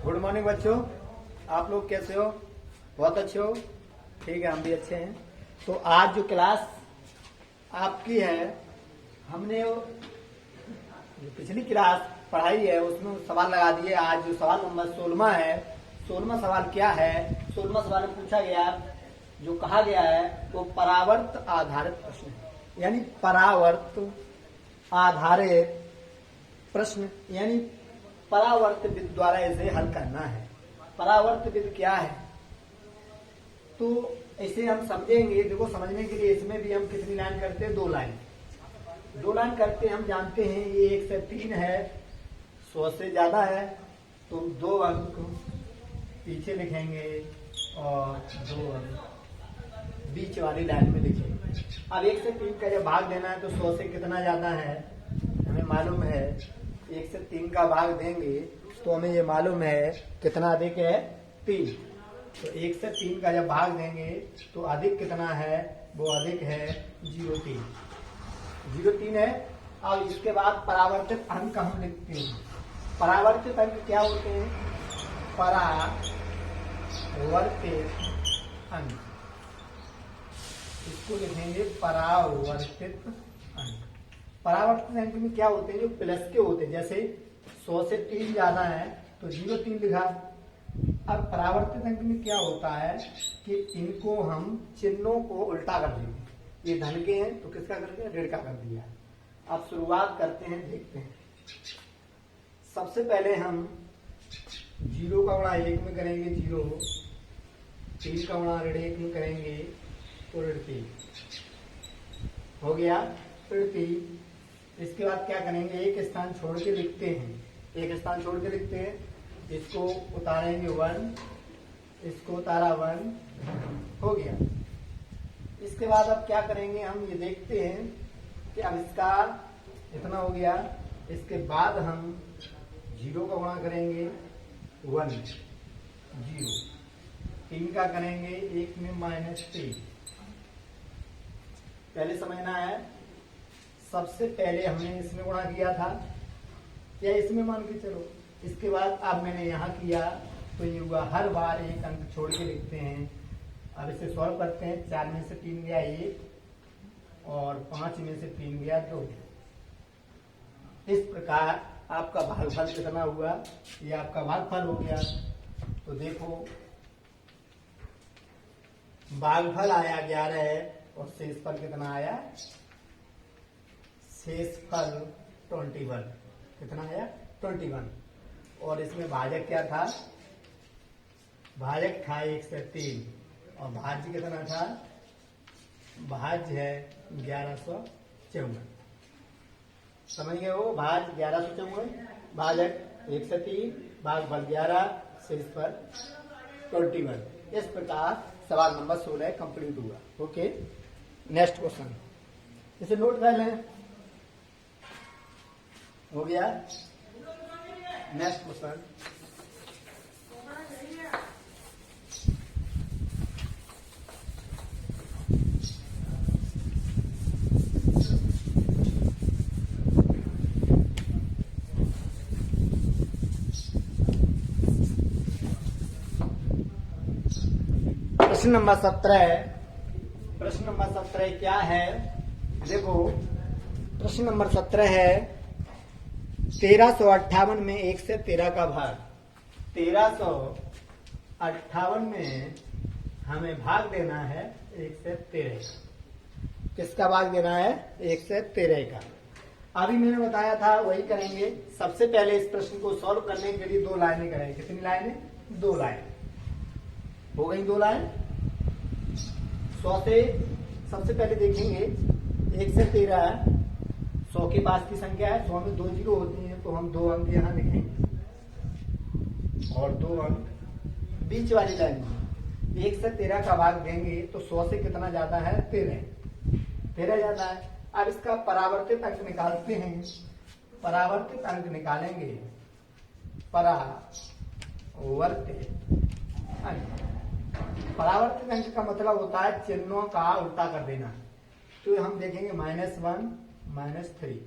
Good morning बच्चों, आप लोग कैसे हो? बहुत अच्छे हो? ठीक है, हम भी अच्छे हैं। तो आज जो क्लास आपकी है, हमने जो पिछली क्लास पढ़ाई है उसमें सवाल लगा दिए। आज जो सवाल नंबर 16 है, 16वां सवाल क्या है? 16वां सवाल में पूछा गया, जो कहा गया है वो परावर्त आधारित प्रश्न है। यानी परावर्त आधारित प्रश्न, यानी परावर्त विधि द्वारा इसे हल करना है। परावर्त विधि क्या है तो इसे हम समझेंगे। देखो, समझने के लिए इसमें भी हम कितनी लाइन करते हैं? 2 लाइन। 2 लाइन करते हम जानते हैं। ये 1 से 3 है, 100 से ज्यादा है तो 2 अंक पीछे लिखेंगे और 2 अंक बीच वाली लाइन में लिखेंगे। अब 1 से 3 का जब भाग देना है तो 100 से कितना ज्यादा है हमें मालूम है। 1 से 3 का भाग देंगे तो हमें ये मालूम है कितना अधिक है? 3। तो 1 से 3 का जब भाग देंगे तो अधिक कितना है? वो अधिक है 0.3। 0.3 है। अब इसके बाद परावर्तित अंक हम लिखते हैं। परावर्तित अंक क्या होते हैं? परावर्तित अंक, इसको लिखेंगे परावर्तित अंक। परावर्तित अंक में क्या होते हैं? जो प्लस के होते हैं। जैसे 100 से 3 ज्यादा है तो 0.3 लिखा। अब परावर्तित अंक में क्या होता है कि इनको हम चिन्हों को उल्टा कर देंगे। ये धन के हैं तो किसका कर दिया? ऋण का कर दिया। अब शुरुआत करते हैं, देखते हैं। सबसे पहले हम 0 का गुणा 1 में करेंगे 0, 3 का गुणा ऋण 1 में करेंगे तो ऋण 3 हो गया, ऋण 3। इसके बाद क्या करेंगे? एक स्थान छोड़ के लिखते हैं। एक स्थान छोड़ के लिखते हैं। इसको उतारेंगे 1, इसको उतारा 1 हो गया। इसके बाद अब क्या करेंगे? हम ये देखते हैं कि अब इसका इतना हो गया। इसके बाद हम 0 का गुणा करेंगे 1, 0, 3 का करेंगे 1 में -3। पहले समझना है, सबसे पहले हमने इसमें गुणा किया था या इसमें मान के चलो। इसके बाद अब मैंने यहाँ किया तो ये हुआ। हर बार एक अंक छोड़ के लिखते हैं। अब इसे सॉल्व करते हैं। 4 में से 3 गया 1 और 5 में से 3 गया 2। इस प्रकार आपका भागफल कितना हुआ? ये आपका भागफल हो गया। तो देखो, भागफल आया 11 और शेषफल कितना आया? शेषफल 21। कितना आया? 21। और इसमें भाजक क्या था? भाजक था 1 से 3 और भाज्य कितना था? भाज्य है 1154। समझ गए हो? भाज्य 1154, भाजक 1 से 3, भागफल 11, शेषफल 21। इस प्रकार सवाल नंबर 16 कंप्लीट हुआ। Okay, next question. इसे नोट कर लें। हो गया। Next question. प्रश्न नंबर 17। प्रश्न नंबर 17 क्या है? देखो, प्रश्न नंबर 17 है 1358 में 1 से 13 का भाग। 1358 में हमें भाग देना है 1 से 13 का। किसका भाग देना है? 1 से 13 का। अभी मैंने बताया था वही करेंगे। सबसे पहले इस प्रश्न को सॉल्व करने के लिए 2 लाइनें करेंगे। कितनी लाइनें? 2 लाइन हो गई। 2 लाइन 100 से सबसे पहले देखेंगे 1 से 13 100 के पास की संख्या है। 100 में 2 जीरो होती हैं तो हम 2 अंक यहाँ लिखेंगे और 2 अंक बीच वाली लाइन में। 1 से 13 का भाग देंगे तो 100 से कितना ज्यादा है? 13 ज्यादा है। अब इसका परावर्तित अंक निकालते हैं। परावर्तित अंक निकालेंगे। परावर्तित अंक, परावर्तित अंक का मतलब होता है चिन्हों का उल्टा कर देना। तो हम देखेंगे -1, -3।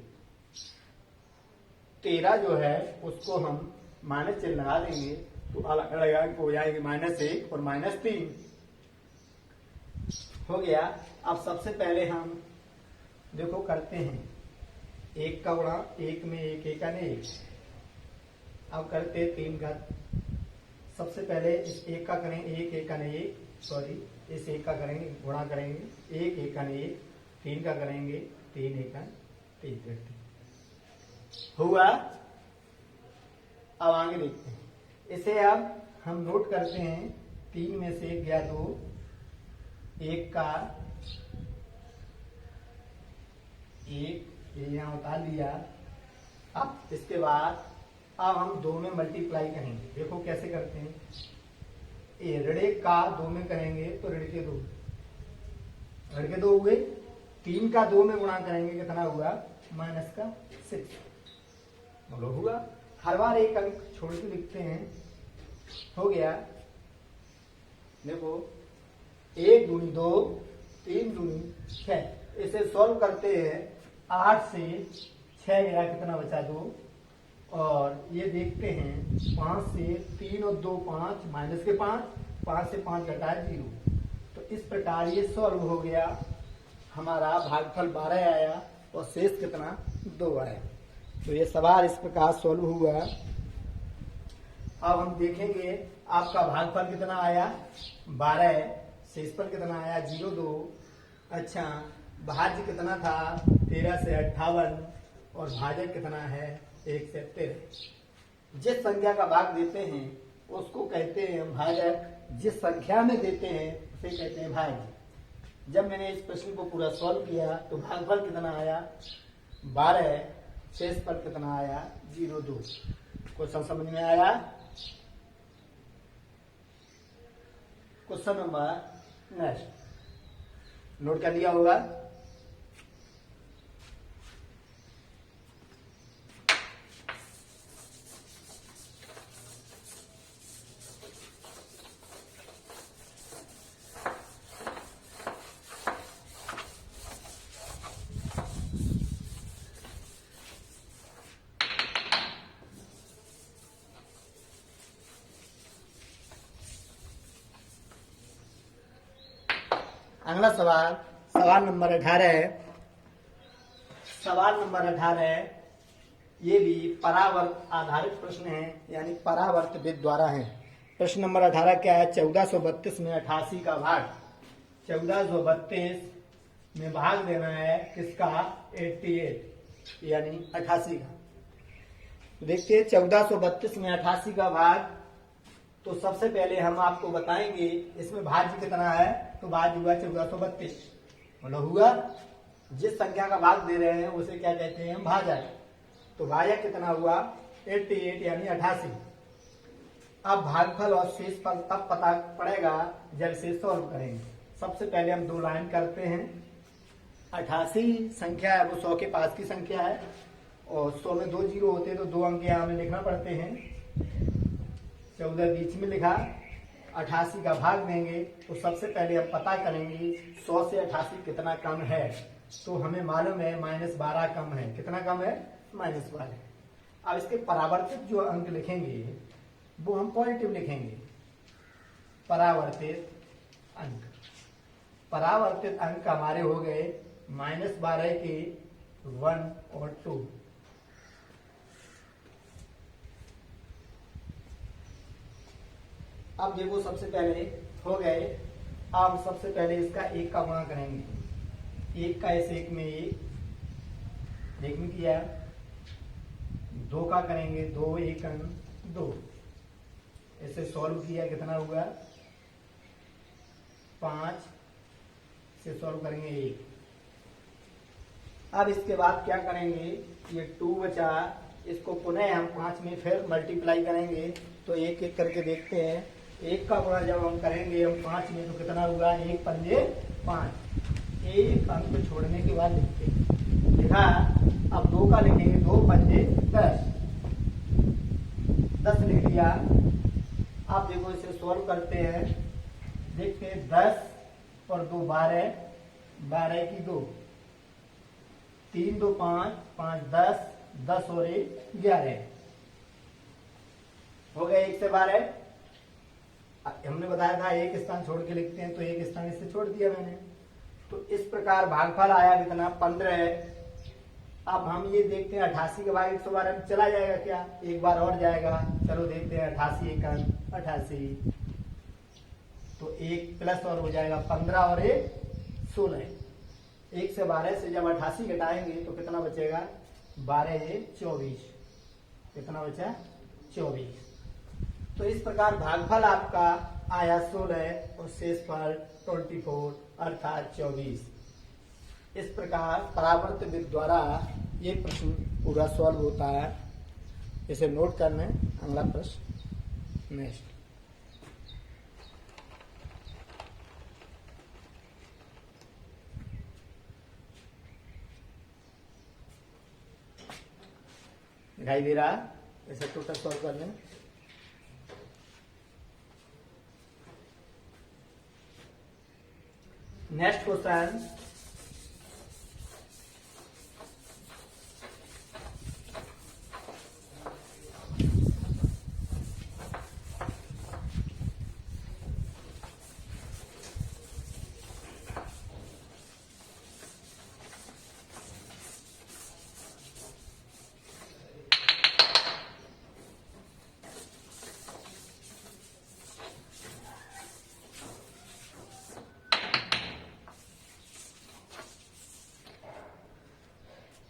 13 जो है उसको हम माइनस चिन्ह लगा देंगे तो अलग अलग हो जाएगी -1 और -3 हो गया। अब सबसे पहले हम देखो करते हैं 1 का गुणा 1 में 1 1 1। अब करते 3 का। सबसे पहले इस 1 का करेंगे 1 1 1, सॉरी इस 1 का करेंगे गुणा करेंगे 1 1 1, 3 का करेंगे 3 1 3 करते हुआ। अब आगे देखते हैं इसे। अब हम नोट करते हैं 3 में से गया 2, 1 का 1 ये यहां उतार लिया। अब इसके बाद अब हम 2 में मल्टीप्लाई करेंगे। देखो कैसे करते हैं। ये ऋण 1 का 2 में करेंगे तो ऋण के 2 हुए। 3 का 2 में गुणा करेंगे कितना हुआ -6 मतलब हुआ। हर बार एक अंक छोड़ के लिखते हैं। हो गया। देखो 1 दूनी 2, 3 दूनी 6। इसे सॉल्व करते हैं। 8 से 6 गया कितना बचा 2। और ये देखते हैं 5 से 3 और 2 5 -5 से 5 घटा 0। तो इस प्रकार ये सॉल्व हो गया। हमारा भागफल 12 आया और शेष कितना 2 आया। तो ये सवाल इस प्रकार सॉल्व हुआ। अब हम देखेंगे आपका भागफल कितना आया 12, शेषफल कितना आया 0,2। अच्छा, भाज्य कितना था 13 से 58 और भाजक कितना है 1 से 13। जिस संख्या का भाग देते हैं उसको कहते हैं भाजक, जिस संख्या में देते हैं उसे कहते हैं भाज्य। जब मैंने इस प्रश्न को पूरा सॉल्व किया तो भागफल कितना आया 12, शेषफल कितना आया 0,2। क्वेश्चन समझ में आया। क्वेश्चन नंबर नेक्स्ट नोट कर लिया होगा। अगला सवाल, सवाल नंबर 18 है। सवाल नंबर 18 है, ये भी परावर्त आधारित प्रश्न है, यानी परावर्त विद द्वारा है। प्रश्न नंबर 18 क्या है 1432 में 88 का भाग। 1432 में भाग देना है किसका 88 यानी 88 का। देखिए 1432 में 88 का भाग। तो सबसे पहले हम आपको बताएंगे इसमें भाज्य कितना है। तो भाज्य हुआ 1432 मतलब हुआ। जिस संख्या का भाग दे रहे हैं उसे क्या कहते हैं भाजक। तो भाजक कितना हुआ 88 यानी 88। अब भागफल और शेषफल तब पता पड़ेगा जब इसे सॉल्व करेंगे। सबसे पहले हम 2 लाइन करते हैं। 88 संख्या है वो 100 के पास की संख्या है और 100 में 2 जीरो होते हैं तो 2 अंक यहाँ में लिखना पड़ते हैं। 14 बीच में लिखा, 88 का भाग देंगे। तो सबसे पहले हम पता करेंगे 100 से 88 कितना कम है। तो हमें मालूम है -12 कम है। कितना कम है -12। अब इसके परावर्तित जो अंक लिखेंगे वो हम पॉजिटिव लिखेंगे। परावर्तित अंक, परावर्तित अंक हमारे हो गए -12 के 1 और 2। अब देखो सबसे पहले हो गए। अब सबसे पहले इसका 1 का गुणा करेंगे। 1 का इस 1 में 1 में किया। 2 का करेंगे 2 1 2। इसे सॉल्व किया कितना हुआ 5 से सॉल्व करेंगे 1। अब इसके बाद क्या करेंगे ये 2 बचा। इसको पुनः हम 5 में फिर मल्टीप्लाई करेंगे। तो एक एक करके देखते हैं। 1 का गुणा जब हम करेंगे हम 5 में तो कितना हुआ 1 पंजे 5। एक अंक छोड़ने के बाद लिखते हैं लिखा। अब 2 का लिखेंगे 2 पंजे 10 लिख दिया। अब देखो इसे सॉल्व करते हैं। देखते हैं 10 और 2 12, 12 की 2, 3 2 5, 5 10, 10 और 1 11 हो गए 1 से 12। हमने बताया था एक स्थान छोड़ के लिखते हैं, तो एक स्थान इससे छोड़ दिया मैंने। तो इस प्रकार भागफल आया कितना, 15। अब हम ये देखते हैं 88 के बाद 112 में चला जाएगा क्या, एक बार और जाएगा। चलो देखते हैं 88 एकम 88, तो एक प्लस और हो जाएगा 15 और 1 16। 1 से 12 से जब 88 घटाएंगे तो कितना बचेगा, 12 ये 24। कितना बचा, 24। तो इस प्रकार भागफल आपका आया 16 और शेषफल 24 अर्थात 24। इस प्रकार परावर्त विधि द्वारा ये प्रश्न पूरा सॉल्व होता है। इसे नोट करना है। अगला प्रश्न नेक्स्ट। दिखाई दे रहा है, इसे टोटल सॉल्व कर लें। नेक्स्ट क्वेश्चन,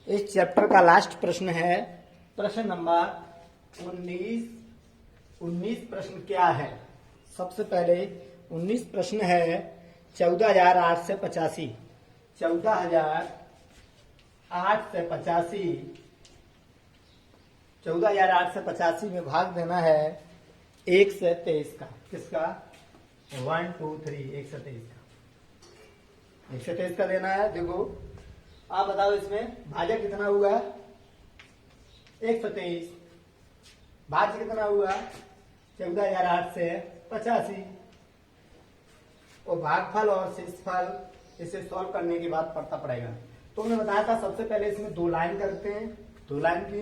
इस चैप्टर का लास्ट प्रश्न है प्रश्न नंबर 19। 19 प्रश्न क्या है, सबसे पहले 19 प्रश्न है 14,885। 14,885 14,885 में भाग देना है 1 से 23 का। किसका, 1 2 3 1 से 23 का। 1 से 23 का देना है। देखो आप बताओ इसमें भाजक कितना हुआ, 1 से 23। भाज्य कितना हुआ, 14,885। और भागफल और शेषफल इसे सॉल्व करने के बाद पढ़ता पड़ेगा। तो हमने बताया था सबसे पहले इसमें 2 लाइन करते हैं। 2 लाइन की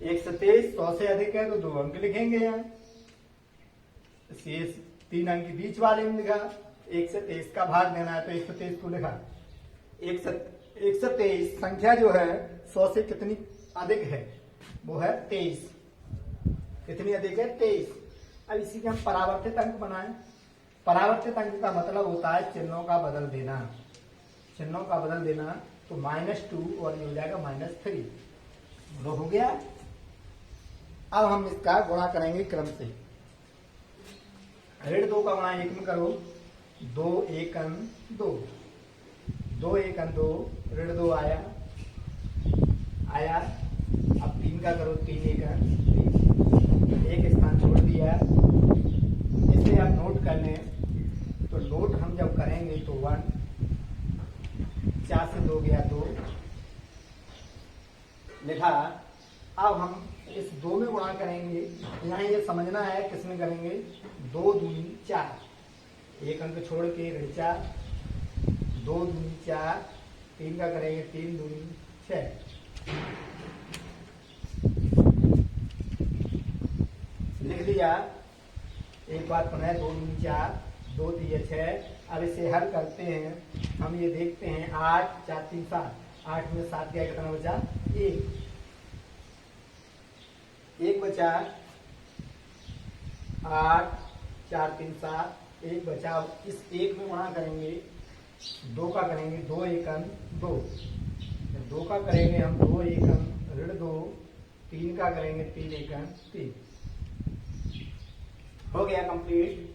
1 से 23 100 से अधिक है तो 2 अंक लिखेंगे यहाँ। शेष 3 अंक बीच वाले में लिखा, 1 से 23 का भाग देना है तो 1 से 23 को लिखा। 1 से 23 संख्या जो है 100 से कितनी अधिक है, वो है 23। कितनी अधिक है, 23। अब इसी के हम परावर्तित अंक बनाएं। परावर्तित अंक का मतलब होता है चिन्हों का बदल देना। चिन्हों का बदल देना, तो -2 और ये हो जाएगा -3। तो हो गया। अब हम इसका गुणा करेंगे क्रम से। 2 का गुणा 1 में करो, 2 1 2, 2 1 2, 2 आया। अब 3 का करो, 3 1 3, एक स्थान छोड़ दिया। इसे आप नोट कर लें, तो नोट हम जब करेंगे तो 1, 4 से 2 गया 2 लिखा। अब हम इस 2 में गुणा करेंगे। यहाँ ये समझना है किसमें करेंगे, 2 दूनी 4, एक अंक छोड़ के 4, 2 दूनी 4, 3 का करेंगे 3 दूनी 6। लिख दिया। एक बार पुनः 2 दूनी 4, 2 3 6। अब इसे हल करते हैं। हम ये देखते हैं 8 4 3 7, 8 में 7 गया, कितना बचा, 1 बचा। 8 4 3 7, 1 बचा। इस 1 में गुणा करेंगे, 2 का करेंगे 2 1 2, 2 का करेंगे हम 2 1 -2, 3 का करेंगे 3 1 3। हो गया कंप्लीट।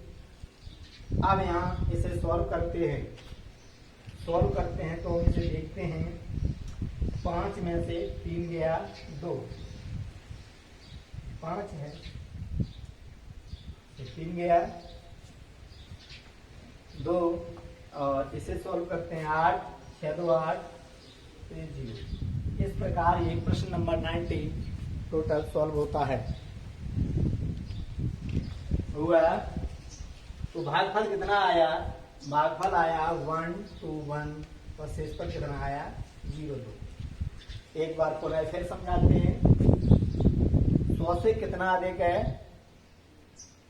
अब यहाँ इसे सॉल्व करते हैं। तो हम इसे देखते हैं। 5 में से 3 गया 2, 5 है, 3 गया 2। और इसे सॉल्व करते हैं। 8 6 2 8 3 0। इस प्रकार ये प्रश्न नंबर 19 टोटल सॉल्व होता है। हुआ। तो भागफल कितना आया, भागफल आया 1 2 1 और शेषफल कितना आया 0 2। एक बार पुनः फिर समझाते हैं। 100 से कितना अधिक है,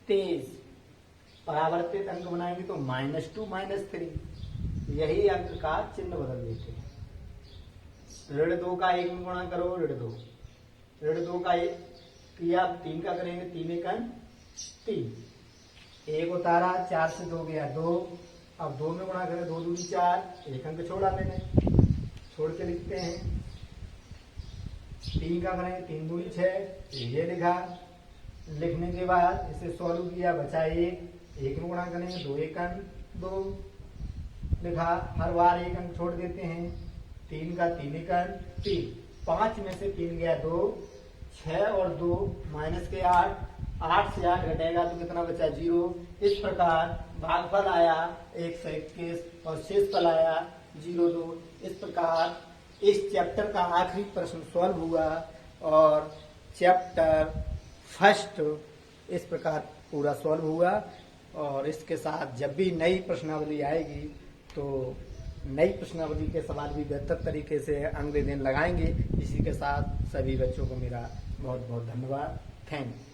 23। परावर्तित अंक बनाएंगे तो -2 -3, यही अंक का चिन्ह बदल देते हैं। ऋण 2 का 1 में गुणा करो, ऋण 2, ऋण 2 का 1 किया, 3 का करेंगे, 3 एकम 3, 1 उतारा, 4 से 2 गया 2, अब 2 में गुणा करें, 2 दूनी 4, 1 अंक छोड़ा मैंने, छोड़ के लिखते हैं। 3 का करेंगे, 3 दूनी 6, ये लिखा। लिखने के बाद इसे सॉल्व किया, बचा 1 में गुणा करेंगे, 2 एकम 2 लिखा। हर बार 1 अंक छोड़ देते हैं। 3 का 3 एकम 3, 5 में से 3 गया 2, 6 और 2 माइनस के 8, 8 से 8 घटेगा तो कितना बचा 0। इस प्रकार भागफल आया 121 और शेषफल आया 0,2। इस प्रकार इस चैप्टर का आखिरी प्रश्न सॉल्व हुआ और चैप्टर फर्स्ट इस प्रकार पूरा सॉल्व हुआ। और इसके साथ जब भी नई प्रश्नावली आएगी तो नई प्रश्नावली के सवाल भी बेहतर तरीके से अगले दिन लगाएंगे। इसी के साथ सभी बच्चों को मेरा बहुत बहुत धन्यवाद। Thank you.